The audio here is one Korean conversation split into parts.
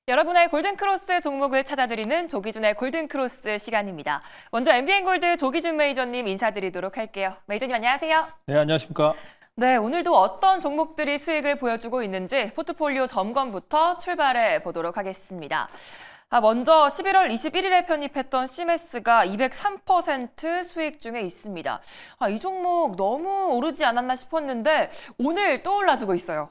여러분의 골든크로스 종목을 찾아드리는 조기준의 골든크로스 시간입니다. 먼저 MBN골드 조기준 매니저님 인사드리도록 할게요. 매니저님 안녕하세요. 네, 안녕하십니까. 네, 오늘도 어떤 종목들이 수익을 보여주고 있는지 포트폴리오 점검부터 출발해 보도록 하겠습니다. 먼저 11월 21일에 편입했던 CMS가 203% 수익 중에 있습니다. 이 종목 너무 오르지 않았나 싶었는데 오늘 또 올라주고 있어요.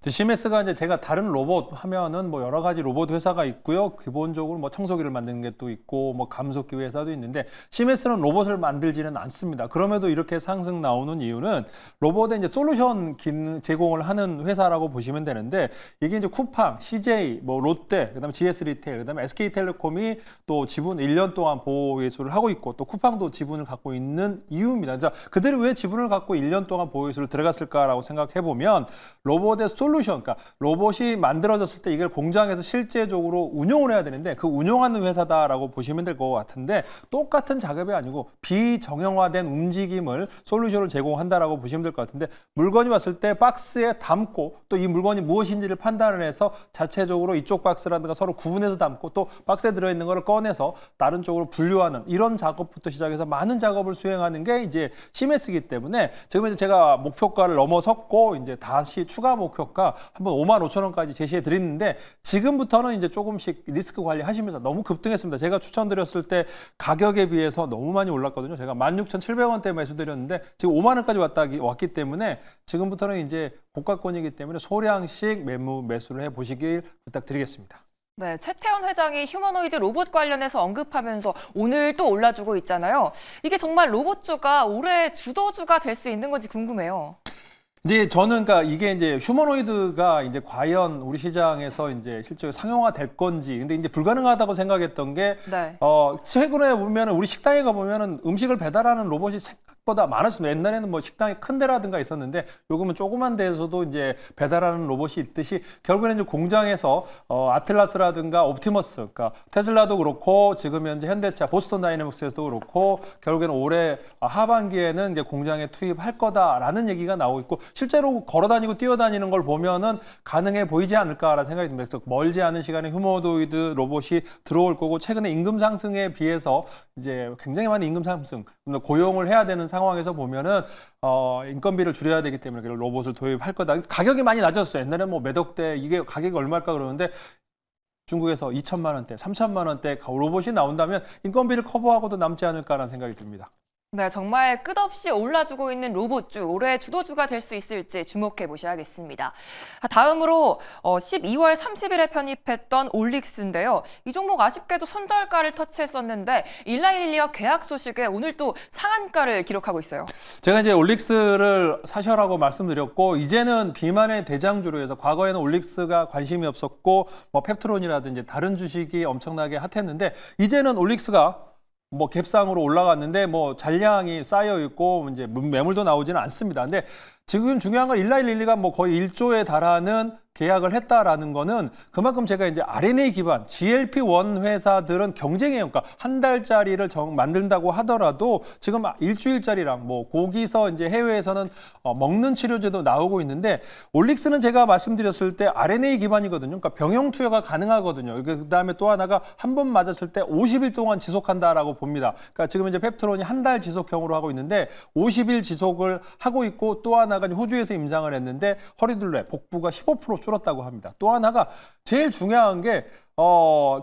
CMS가 이제 제가 다른 로봇 하면은 뭐 여러 가지 로봇 회사가 있고요. 기본적으로 뭐 청소기를 만드는 게 또 있고 뭐 감속기 회사도 있는데 CMS는 로봇을 만들지는 않습니다. 그럼에도 이렇게 상승 나오는 이유는 로봇에 이제 솔루션 기능 제공을 하는 회사라고 보시면 되는데 이게 이제 쿠팡, CJ, 뭐 롯데, 그다음에 GS 리테일, 그다음에 SK텔레콤이 또 지분 1년 동안 보호 예수를 하고 있고 또 쿠팡도 지분을 갖고 있는 이유입니다. 자, 그들이 왜 지분을 갖고 1년 동안 보호 예수를 들어갔을까라고 생각해 보면 로봇의 솔루션, 그러니까 로봇이 만들어졌을 때 이걸 공장에서 실제적으로 운용을 해야 되는데 그 운용하는 회사다라고 보시면 될 것 같은데 똑같은 작업이 아니고 비정형화된 움직임을 솔루션을 제공한다라고 보시면 될 것 같은데 물건이 왔을 때 박스에 담고 또 이 물건이 무엇인지를 판단을 해서 자체적으로 이쪽 박스라든가 서로 구분해서 담고 또 박스에 들어있는 거를 꺼내서 다른 쪽으로 분류하는 이런 작업부터 시작해서 많은 작업을 수행하는 게 이제 CMS이기 때문에 지금 이제 제가 목표가를 넘어섰고 이제 다시 추가 목표가 한번 55,000원까지 제시해 드리는데 지금부터는 이제 조금씩 리스크 관리하시면서 너무 급등했습니다. 제가 추천드렸을 때 가격에 비해서 너무 많이 올랐거든요. 제가 16,700원대 매수드렸는데 지금 5만 원까지 왔기 때문에 지금부터는 이제 고가권이기 때문에 소량씩 매수를 해보시길 부탁드리겠습니다. 네, 최태원 회장이 휴머노이드 로봇 관련해서 언급하면서 오늘 또 올라주고 있잖아요. 이게 정말 로봇주가 올해 주도주가 될 수 있는 건지 궁금해요. 이제 저는 그러니까 이게 이제 휴머노이드가 이제 과연 우리 시장에서 이제 실제로 상용화 될 건지 근데 이제 불가능하다고 생각했던 게 네. 최근에 보면은 우리 식당에 가 보면은 음식을 배달하는 로봇이 생각보다 많았습니다. 옛날에는 뭐 식당이 큰 데라든가 있었는데 요즘은 조그만 데에서도 이제 배달하는 로봇이 있듯이 결국에는 이제 공장에서 아틀라스라든가 옵티머스, 그러니까 테슬라도 그렇고 지금 현재 현대차, 보스턴 다이내믹스에서도 그렇고 결국에는 올해 하반기에는 이제 공장에 투입할 거다라는 얘기가 나오고 있고 실제로 걸어다니고 뛰어다니는 걸 보면은 가능해 보이지 않을까라는 생각이 듭니다. 그래서 멀지 않은 시간에 휴머노이드 로봇이 들어올 거고 최근에 임금 상승에 비해서 이제 굉장히 많은 임금 상승, 고용을 해야 되는 상황에서 보면은 인건비를 줄여야 되기 때문에 로봇을 도입할 거다. 가격이 많이 낮았어요. 옛날에 뭐 몇 억대 이게 가격이 얼마일까 그러는데 중국에서 2천만 원대, 3천만 원대 로봇이 나온다면 인건비를 커버하고도 남지 않을까라는 생각이 듭니다. 네, 정말 끝없이 올라주고 있는 로봇주, 올해 주도주가 될 수 있을지 주목해 보셔야겠습니다. 다음으로 12월 30일에 편입했던 올릭스인데요. 이 종목 아쉽게도 손절가를 터치했었는데 일라일리와 계약 소식에 오늘 또 상한가를 기록하고 있어요. 제가 이제 올릭스를 사셔라고 말씀드렸고 이제는 비만의 대장주로 해서 과거에는 올릭스가 관심이 없었고 뭐 펩트론이라든지 다른 주식이 엄청나게 핫했는데 이제는 올릭스가 뭐 갭상으로 올라갔는데 뭐 잔량이 쌓여 있고 이제 매물도 나오지는 않습니다. 근데 지금 중요한 건 일라일릴리가 뭐 거의 1조에 달하는 계약을 했다라는 거는 그만큼 제가 이제 R&A 기반 GLP-1 회사들은 경쟁해요. 그러니까 한 달짜리를 만든다고 하더라도 지금 일주일짜리랑 뭐 거기서 이제 해외에서는 먹는 치료제도 나오고 있는데 올릭스는 제가 말씀드렸을 때 R&A 기반이거든요. 그러니까 병용 투여가 가능하거든요. 그다음에 또 하나가 한 번 맞았을 때 50일 동안 지속한다라고 봅니다. 그러니까 지금 이제 펩트론이 한 달 지속형으로 하고 있는데 50일 지속을 하고 있고 또 하나가 호주에서 임상을 했는데 허리둘레, 복부가 15% 줄었다고 합니다. 또 하나가 제일 중요한 게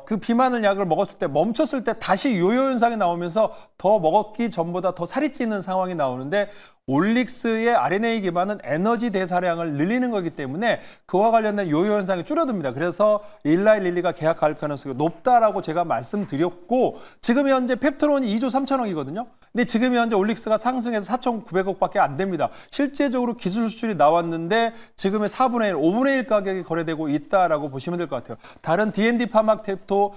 그 비만을 약을 먹었을 때 멈췄을 때 다시 요요 현상이 나오면서 더 먹었기 전보다 더 살이 찌는 상황이 나오는데 올릭스의 R&A 기반은 에너지 대사량을 늘리는 거기 때문에 그와 관련된 요요 현상이 줄어듭니다. 그래서 일라일릴리가 계약할 가능성이 높다라고 제가 말씀드렸고 지금 현재 펩트론이 2조 3천억이거든요. 근데 지금 현재 올릭스가 상승해서 4,900억밖에 안 됩니다. 실제적으로 기술 수출이 나왔는데 지금의 4분의 1, 5분의 1 가격이 거래되고 있다라고 보시면 될 것 같아요. 다른 D&D 파마텍도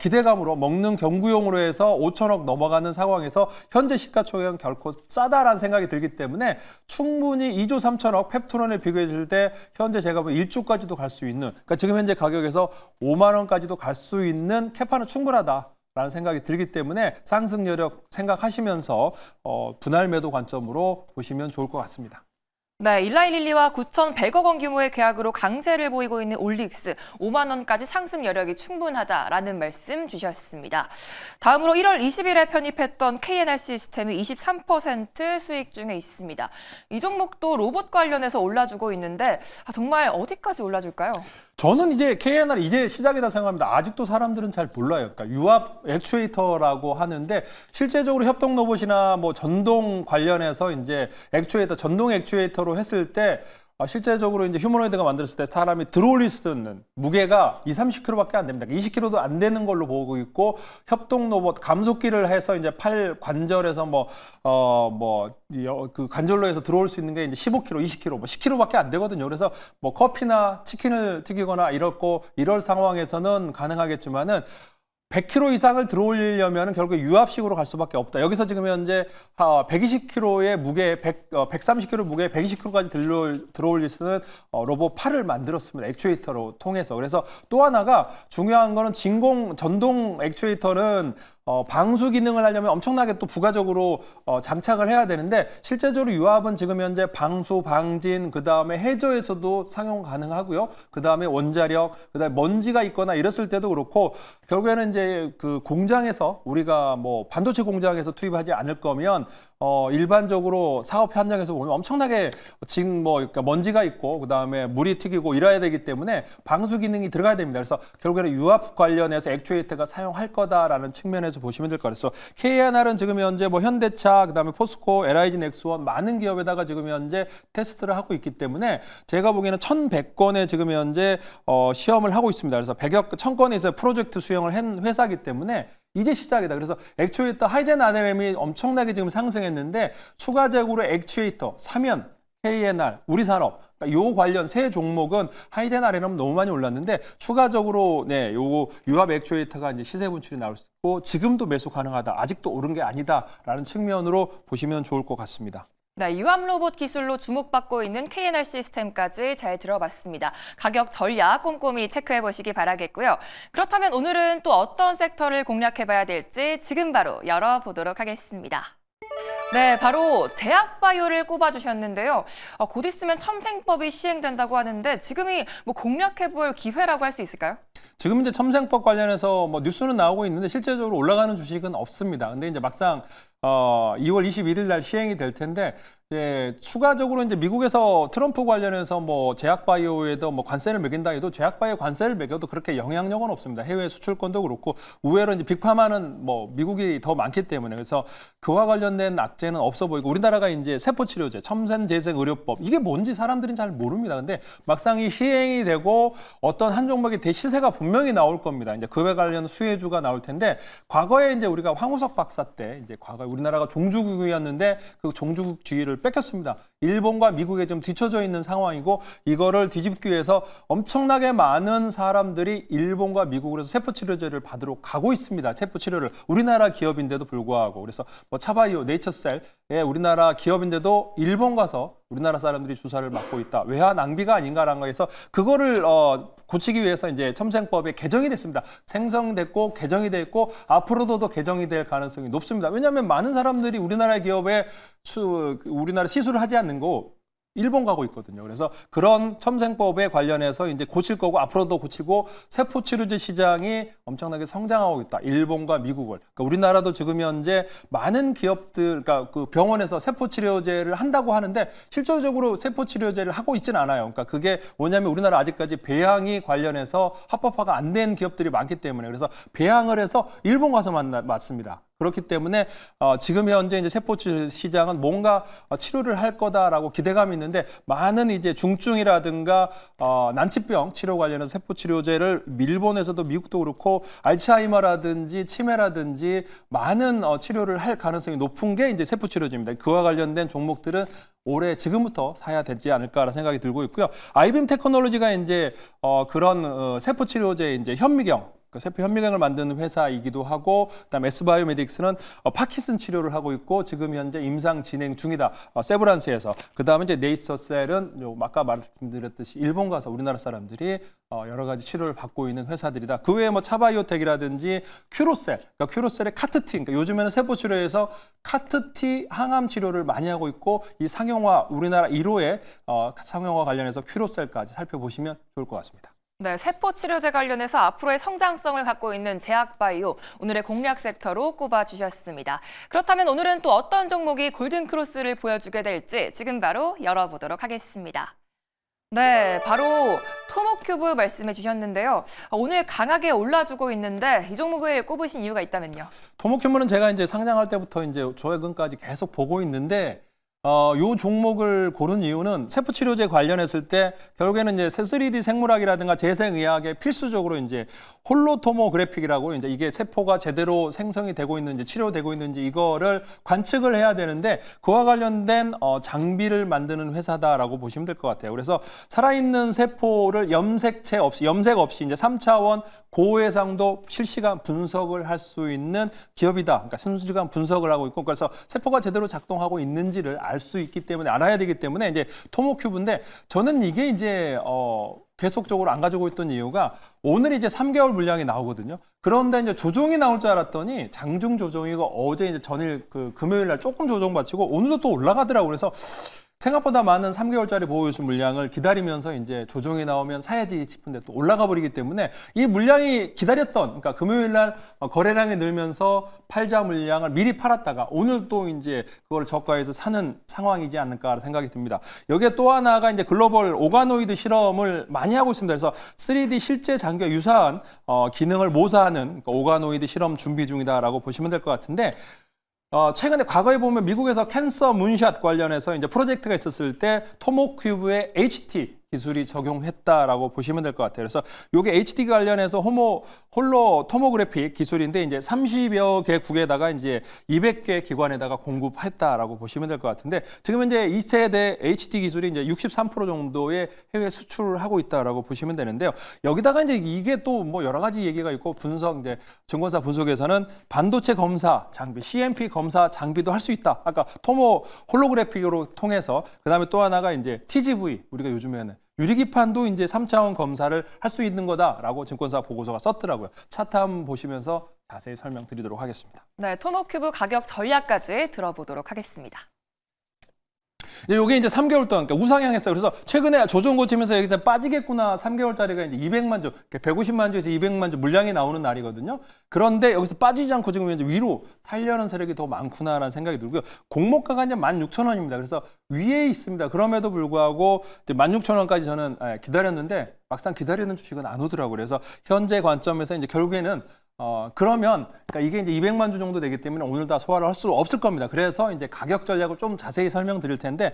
기대감으로 먹는 경구용으로 해서 5천억 넘어가는 상황에서 현재 시가총액은 결코 싸다라는 생각이 들기 때문에 충분히 2조 3천억 펩트론에 비교했을 때 현재 제가 보면 1조까지도 갈 수 있는 그러니까 지금 현재 가격에서 5만 원까지도 갈 수 있는 캐파는 충분하다라는 생각이 들기 때문에 상승 여력 생각하시면서 분할 매도 관점으로 보시면 좋을 것 같습니다. 네, 일라이릴리와 9,100억 원 규모의 계약으로 강세를 보이고 있는 올릭스, 5만 원까지 상승 여력이 충분하다라는 말씀 주셨습니다. 다음으로 1월 20일에 편입했던 KNR 시스템이 23% 수익 중에 있습니다. 이 종목도 로봇 관련해서 올라주고 있는데 정말 어디까지 올라줄까요? 저는 이제 KNR 이제 시작이다 생각합니다. 아직도 사람들은 잘 몰라요. 그러니까 유압 액추에이터라고 하는데 실제적으로 협동 로봇이나 뭐 전동 관련해서 이제 액추에이터, 전동 액추에이터로 했을 때 실제적으로 이제 휴머노이드가 만들었을 때 사람이 들어올릴 수 있는 무게가 30kg밖에 안 됩니다. 20kg도 안 되는 걸로 보고 있고 협동 로봇 감속기를 해서 이제 팔 관절에서 그 관절로 해서 들어올 수 있는 게 이제 15kg, 20kg, 뭐 10kg밖에 안 되거든요. 그래서 뭐 커피나 치킨을 튀기거나 이럴 상황에서는 가능하겠지만은 100kg 이상을 들어올리려면 결국 유압식으로 갈 수밖에 없다. 여기서 지금 현재 120kg의 무게, 130kg 무게 120kg까지 들어올릴 수 있는 로봇 팔을 만들었습니다. 액추에이터로 통해서. 그래서 또 하나가 중요한 거는 전동 액추에이터는 방수 기능을 하려면 엄청나게 또 부가적으로 장착을 해야 되는데 실제적으로 유압은 지금 현재 방수, 방진, 그다음에 해저에서도 상용 가능하고요. 그다음에 원자력, 그다음에 먼지가 있거나 이랬을 때도 그렇고 결국에는 이제 그 공장에서 우리가 뭐 반도체 공장에서 투입하지 않을 거면 일반적으로 사업 현장에서 보면 엄청나게 그러니까 먼지가 있고 그다음에 물이 튀기고 이래야 되기 때문에 방수 기능이 들어가야 됩니다. 그래서 결국에는 유압 관련해서 액추에이터가 사용할 거다라는 측면에서 보시면 될 거예요. 그래서 KNR은 지금 현재 뭐 현대차, 그다음에 포스코, LIG 넥스원 많은 기업에다가 지금 현재 테스트를 하고 있기 때문에 제가 보기에는 1,100건에 지금 현재 시험을 하고 있습니다. 그래서 1,000건에 이제 프로젝트 수행을 한 회사이기 때문에 이제 시작이다. 그래서 액추에이터 하이젠 RM이 엄청나게 지금 상승했는데 추가적으로 액추에이터, 사면, KNR, 우리 산업 요 관련 세 종목은 하이젠 RM은 너무 많이 올랐는데 추가적으로 요 유압 액추에이터가 이제 시세 분출이 나올 수 있고 지금도 매수 가능하다. 아직도 오른 게 아니다라는 측면으로 보시면 좋을 것 같습니다. 네, 유압 로봇 기술로 주목받고 있는 KNR 시스템까지 잘 들어봤습니다. 가격 전략 꼼꼼히 체크해 보시기 바라겠고요. 그렇다면 오늘은 또 어떤 섹터를 공략해 봐야 될지 지금 바로 열어보도록 하겠습니다. 네, 바로 제약바이오를 꼽아주셨는데요. 곧 있으면 첨생법이 시행된다고 하는데 지금이 뭐 공략해볼 기회라고 할 수 있을까요? 지금 이제 첨생법 관련해서 뭐 뉴스는 나오고 있는데 실제적으로 올라가는 주식은 없습니다. 근데 이제 막상 2월 21일 날 시행이 될 텐데 추가적으로 이제 미국에서 트럼프 관련해서 뭐 제약바이오에도 뭐 관세를 매긴다 해도 제약바이오 관세를 매겨도 그렇게 영향력은 없습니다. 해외 수출권도 그렇고 의외로 이제 빅파마는 뭐 미국이 더 많기 때문에 그래서 그와 관련된 악재는 없어 보이고 우리나라가 이제 세포치료제, 첨단재생의료법 이게 뭔지 사람들은 잘 모릅니다. 근데 막상 이 시행이 되고 어떤 한 종목의 대시세가 분명히 나올 겁니다. 이제 그에 관련 수혜주가 나올 텐데 과거에 이제 우리가 황우석 박사 때 이제 과거에 우리나라가 종주국이었는데 그 종주국주의를 뺏겼습니다. 일본과 미국에 좀 뒤처져 있는 상황이고 이거를 뒤집기 위해서 엄청나게 많은 사람들이 일본과 미국으로 세포치료제를 받으러 가고 있습니다. 세포치료를 우리나라 기업인데도 불구하고 그래서 뭐 차바이오, 네이처셀 우리나라 기업인데도 일본 가서 우리나라 사람들이 주사를 맞고 있다. 외화 낭비가 아닌가라는 거에서 그거를 고치기 위해서 이제 첨생법에 개정이 됐습니다. 생성됐고 개정이 됐고 앞으로도 개정이 될 가능성이 높습니다. 왜냐하면 많은 사람들이 우리나라 기업에 우리나라 시술을 하지 않는 거 일본 가고 있거든요. 그래서 그런 첨생법에 관련해서 이제 고칠 거고 앞으로도 고치고 세포치료제 시장이 엄청나게 성장하고 있다. 일본과 미국을. 그러니까 우리나라도 지금 현재 많은 기업들, 그러니까 그 병원에서 세포치료제를 한다고 하는데 실질적으로 세포치료제를 하고 있지는 않아요. 그러니까 그게 뭐냐면 우리나라 아직까지 배양이 관련해서 합법화가 안 된 기업들이 많기 때문에 그래서 배양을 해서 일본 가서 맞습니다. 그렇기 때문에 지금 현재 이제 세포치료 시장은 뭔가 치료를 할 거다라고 기대감이 있는데 많은 이제 중증이라든가 난치병 치료 관련해서 세포치료제를 일본에서도 미국도 그렇고 알츠하이머라든지 치매라든지 많은 치료를 할 가능성이 높은 게 이제 세포치료제입니다. 그와 관련된 종목들은 올해 지금부터 사야 되지 않을까라는 생각이 들고 있고요. 아이빔 테크놀로지가 이제 그런 세포치료제 이제 현미경 세포 현미경을 만드는 회사이기도 하고, 그다음에 S바이오메딕스는 파킨슨 치료를 하고 있고 지금 현재 임상 진행 중이다. 세브란스에서. 그다음에 이제 네이처셀은 아까 말씀드렸듯이 일본 가서 우리나라 사람들이 여러 가지 치료를 받고 있는 회사들이다. 그 외에 뭐 차바이오텍이라든지 큐로셀, 그러니까 큐로셀의 카트티, 그러니까 요즘에는 세포 치료에서 카트티 항암 치료를 많이 하고 있고 이 상용화 우리나라 1호의 상용화 관련해서 큐로셀까지 살펴보시면 좋을 것 같습니다. 네, 세포 치료제 관련해서 앞으로의 성장성을 갖고 있는 제약바이오, 오늘의 공략 섹터로 꼽아주셨습니다. 그렇다면 오늘은 또 어떤 종목이 골든크로스를 보여주게 될지 지금 바로 열어보도록 하겠습니다. 네, 바로 토모큐브 말씀해 주셨는데요. 오늘 강하게 올라주고 있는데 이 종목을 꼽으신 이유가 있다면요? 토모큐브는 제가 이제 상장할 때부터 이제 최근까지 계속 보고 있는데 요 종목을 고른 이유는 세포 치료제 관련했을 때 결국에는 이제 3D 생물학이라든가 재생의학에 필수적으로 이제 홀로토모그래픽이라고 이제 이게 세포가 제대로 생성이 되고 있는지 치료되고 있는지 이거를 관측을 해야 되는데 그와 관련된 장비를 만드는 회사다라고 보시면 될 것 같아요. 그래서 살아있는 세포를 염색 없이 이제 3차원 고해상도 실시간 분석을 할 수 있는 기업이다. 그러니까 실시간 분석을 하고 있고 그래서 세포가 제대로 작동하고 있는지를 알 수 있기 때문에 알아야 되기 때문에 이제 토모큐브인데 저는 이게 이제 계속적으로 안 가지고 있던 이유가 오늘 이제 3개월 물량이 나오거든요. 그런데 이제 조정이 나올 줄 알았더니 장중 조정이고 어제 이제 전일 금요일 날 조금 조정받치고 오늘도 또 올라가더라고요. 그래서 생각보다 많은 3개월짜리 보호유수 물량을 기다리면서 이제 조정이 나오면 사야지 싶은데 또 올라가 버리기 때문에 이 물량이 기다렸던, 그러니까 금요일 날 거래량이 늘면서 팔자 물량을 미리 팔았다가 오늘 또 이제 그걸 저가에서 사는 상황이지 않을까 생각이 듭니다. 여기에 또 하나가 이제 글로벌 오가노이드 실험을 많이 하고 있습니다. 그래서 3D 실제 장기와 유사한 기능을 모사하는 그러니까 오가노이드 실험 준비 중이다라고 보시면 될 것 같은데 최근에 과거에 보면 미국에서 캔서 문샷 관련해서 이제 프로젝트가 있었을 때 토모큐브의 HT 기술이 적용했다라고 보시면 될 것 같아요. 그래서 이게 HT 관련해서 홀로 토모그래픽 기술인데 이제 30여 개국에다가 이제 200개 기관에다가 공급했다라고 보시면 될 것 같은데 지금 이제 2세대 HT 기술이 이제 63% 정도의 해외 수출을 하고 있다라고 보시면 되는데요. 여기다가 이제 이게 또 뭐 여러 가지 얘기가 있고 분석 이제 증권사 분석에서는 반도체 검사 장비, CMP 검사 장비도 할 수 있다. 아까 토모 홀로그래픽으로 통해서 그다음에 또 하나가 이제 TGV 우리가 요즘에는 유리기판도 이제 3차원 검사를 할 수 있는 거다라고 증권사 보고서가 썼더라고요. 차트 한번 보시면서 자세히 설명드리도록 하겠습니다. 네, 토모큐브 가격 전략까지 들어보도록 하겠습니다. 이게 이제 3개월 동안 그러니까 우상향했어요. 그래서 최근에 조정 고치면서 여기서 빠지겠구나. 3개월짜리가 이제 200만 주, 150만 주에서 200만 주 물량이 나오는 날이거든요. 그런데 여기서 빠지지 않고 지금 이제 위로 살려는 세력이 더 많구나라는 생각이 들고요. 공모가가 이제 16,000원입니다. 그래서 위에 있습니다. 그럼에도 불구하고 이제 16,000원까지 저는 기다렸는데 막상 기다리는 주식은 안 오더라고요. 그래서 현재 관점에서 이제 결국에는 그러면 그러니까 이게 이제 200만 주 정도 되기 때문에 오늘 다 소화를 할 수 없을 겁니다. 그래서 이제 가격 전략을 좀 자세히 설명드릴 텐데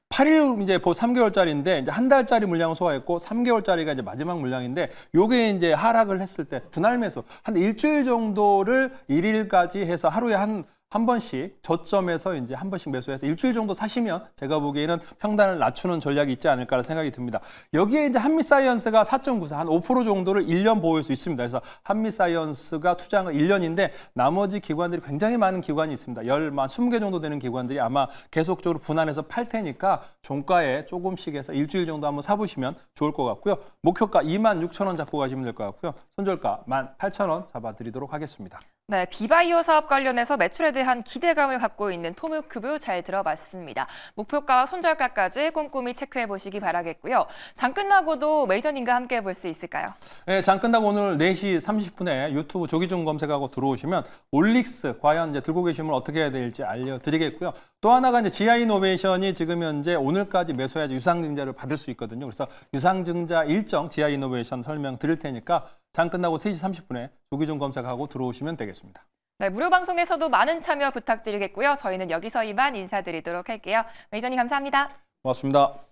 8일 이제 3개월짜리인데 이제 한 달짜리 물량을 소화했고 3개월짜리가 이제 마지막 물량인데 요게 이제 하락을 했을 때 분할 매수 한 일주일 정도를 1일까지 해서 하루에 한 번씩 저점에서 이제 한 번씩 매수해서 일주일 정도 사시면 제가 보기에는 평단을 낮추는 전략이 있지 않을까 생각이 듭니다. 여기에 이제 한미사이언스가 4.94, 한 5% 정도를 1년 보호할 수 있습니다. 그래서 한미사이언스가 투자한 건 1년인데 나머지 기관들이 굉장히 많은 기관이 있습니다. 20개 정도 되는 기관들이 아마 계속적으로 분할해서 팔 테니까 종가에 조금씩 해서 일주일 정도 한번 사보시면 좋을 것 같고요. 목표가 26,000원 잡고 가시면 될 것 같고요. 손절가 18,000원 잡아드리도록 하겠습니다. 네, 비바이오 사업 관련해서 매출에 대한 기대감을 갖고 있는 토모큐브 잘 들어봤습니다. 목표가와 손절가까지 꼼꼼히 체크해 보시기 바라겠고요. 장 끝나고도 메이저님과 함께 볼 수 있을까요? 네, 장 끝나고 오늘 4시 30분에 유튜브 조기준 검색하고 들어오시면 올릭스 과연 이제 들고 계시면 어떻게 해야 될지 알려드리겠고요. 또 하나가 이제 지아이노베이션이 지금 현재 오늘까지 매수해야지 유상증자를 받을 수 있거든요. 그래서 유상증자 일정 지아이노베이션 설명 드릴 테니까 장 끝나고 3시 30분에 조기준 검색하고 들어오시면 되겠습니다. 네, 무료 방송에서도 많은 참여 부탁드리겠고요. 저희는 여기서 이만 인사드리도록 할게요. 메이저님 감사합니다. 고맙습니다.